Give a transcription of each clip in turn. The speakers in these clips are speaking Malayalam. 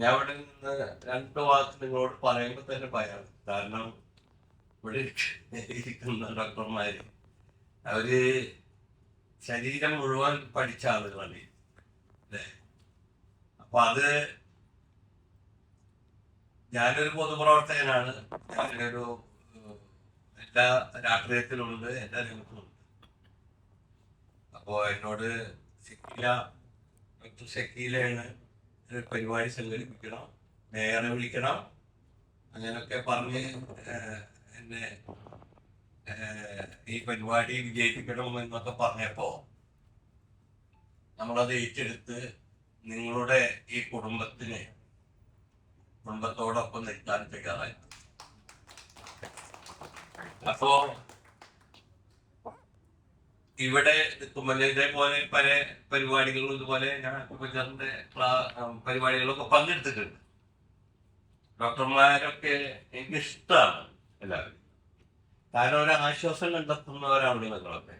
ഞാൻ ഇവിടെ നിന്ന് 2 വാക്ക് നിങ്ങളോട് പറയുമ്പോൾ തന്നെ പറയാം. കാരണം ഇവിടെ ഇരിക്കുന്ന ഡോക്ടർമാര് അവര് ശരീരം മുഴുവൻ പഠിച്ച ആളുകളാണ് അല്ലേ. അപ്പൊ അത് ഞാനൊരു പൊതുപ്രവർത്തകനാണ്. ഞാനൊരു എല്ലാ രാഷ്ട്രീയത്തിലുണ്ട്, എല്ലാ രംഗത്തുമുണ്ട്. അപ്പോ എന്നോട് ഡോക്ടർ ഷക്കീലയാണ് ഒരു പരിപാടി സംഘടിപ്പിക്കണം, മേയറെ വിളിക്കണം, അങ്ങനെയൊക്കെ പറഞ്ഞ് എന്നെ ഈ പരിപാടി വിജയിപ്പിക്കണം എന്നൊക്കെ പറഞ്ഞപ്പോ നമ്മളത് ഏറ്റെടുത്ത് നിങ്ങളുടെ ഈ കുടുംബത്തോടൊപ്പം നിൽക്കാൻ തയ്യാറായി. അപ്പോ ഇവിടെ ഇതേപോലെ പല പരിപാടികളും ഇതുപോലെ ഞാൻ കുഞ്ഞറിന്റെ പരിപാടികളൊക്കെ പങ്കെടുത്തിട്ടുണ്ട്. ഡോക്ടർമാരൊക്കെ എനിക്ക് ഇഷ്ടമാണ് എല്ലാവരും. കാരണം ഒരു ആശ്വാസം കണ്ടെത്തുന്നവരാണ് നിങ്ങളൊക്കെ.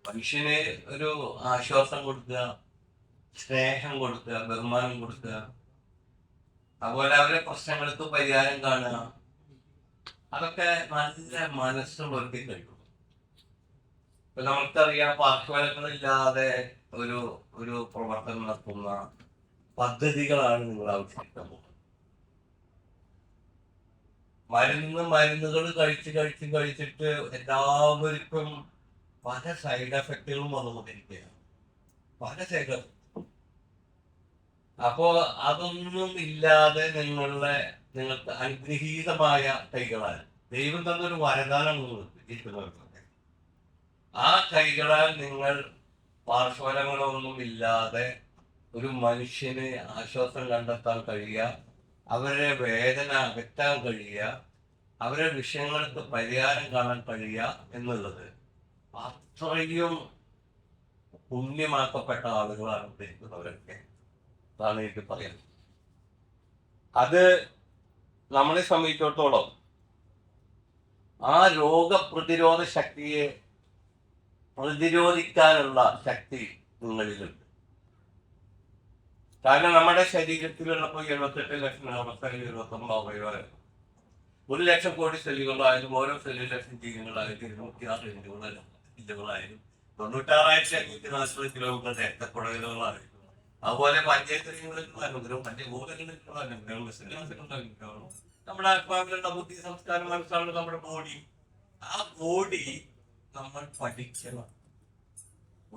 മനുഷ്യന് ഒരു ആശ്വാസം കൊടുക്കുക, സ്നേഹം കൊടുക്കുക, ബഹുമാനം കൊടുക്കുക, അതുപോലെ അവരുടെ പ്രശ്നങ്ങൾക്ക് പരിഹാരം കാണുക, അതൊക്കെ നല്ല മനസ്സുള്ളവർക്ക് കഴിക്കും. ഇപ്പൊ നമുക്കറിയാം, പാർശ്വഫലങ്ങളില്ലാതെ ഒരു പ്രവർത്തനം നടത്തുന്ന പദ്ധതികളാണ് നിങ്ങൾ ആവിഷ്കരിക്കാൻ പോകുന്നത്. മരുന്നുകൾ കഴിച്ചിട്ട് എല്ലാവർക്കും പല സൈഡ് എഫക്റ്റുകളും വന്നുകൊണ്ടിരിക്കുകയാണ്. പല സൈഡ് എഫക്ട്. അപ്പോ അതൊന്നും ഇല്ലാതെ നിങ്ങൾക്ക് അനുഗ്രഹീതമായ കൈകളാൽ ദൈവം തന്നൊരു വരദാനമാണ് നിങ്ങൾക്ക് ഇരിക്കുന്നവർക്കൊക്കെ. ആ കൈകളാൽ നിങ്ങൾ പാർശ്വഫലങ്ങളൊന്നും ഇല്ലാതെ ഒരു മനുഷ്യന് ആശ്വാസം കണ്ടെത്താൻ കഴിയുക, അവരുടെ വേദന അകറ്റാൻ കഴിയുക, അവരുടെ വിഷയങ്ങൾക്ക് പരിഹാരം കാണാൻ കഴിയുക എന്നുള്ളത് അത്രയും പുണ്യമാക്കപ്പെട്ട ആളുകളാണ് ഉദ്ദേശിക്കുന്നവരൊക്കെ. അതാണ് എനിക്ക് പറയുന്നത്. അത് നമ്മളെ സംബന്ധിച്ചിടത്തോളം ആ രോഗപ്രതിരോധ ശക്തിയെ പ്രതിരോധിക്കാനുള്ള ശക്തി നിങ്ങളിലുണ്ട്. കാരണം നമ്മുടെ ശരീരത്തിലുള്ളപ്പോൾ 78 ലക്ഷം അവസ്ഥകൾ, 29 അവയവങ്ങൾ, 1 ലക്ഷം കോടി സെല്ലുകളായാലും ഓരോ സെല്ലിലക്ഷം ജീവങ്ങളായാലും 26 ഇഞ്ചുകളായാലും 96,540 കിലോമീറ്റർ രക്തക്കുഴലുകളായാലും അതുപോലെ പഞ്ചേന്ദ്രിയങ്ങളിലുള്ള അനുഗ്രഹം, പഞ്ചഭൂതങ്ങളിലുള്ള അനുഗ്രഹം, നമ്മുടെ ആത്മാവിലുള്ള ബുദ്ധി, സംസ്കാരം, മനസ്സാണ് നമ്മുടെ ബോഡി. ആ ബോഡി നമ്മൾ പഠിക്കണം.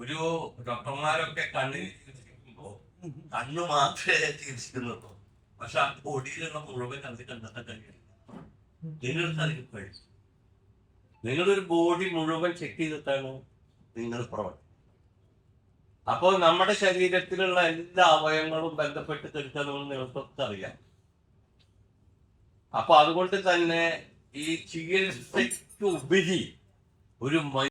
ഒരു ഡോക്ടർമാരൊക്കെ കണ്ണിൽ ചികിത്സിക്കുമ്പോ കണ്ണ് മാത്രമേ ചികിത്സിക്കുന്നുള്ളൂ. പക്ഷെ ആ ബോഡിയിലുള്ള മുഴുവൻ അത് കണ്ടെത്താൻ കഴിയില്ല. നിങ്ങൾക്ക് അതിന് കഴിയും. നിങ്ങളൊരു ബോഡി മുഴുവൻ ചെക്ക് ചെയ്തിട്ടാണ് നിങ്ങൾ പ്രവർത്തിക്കുന്നത്. അപ്പോൾ നമ്മുടെ ശരീരത്തിലുള്ള എല്ലാ അവയവങ്ങളും ബന്ധപ്പെട്ട് കിടക്കണമെന്ന് നിങ്ങൾക്കൊക്കെ അറിയാം. അപ്പൊ അതുകൊണ്ട് തന്നെ ഈ ചികിത്സയ്ക്ക് ഉപരി ഒരു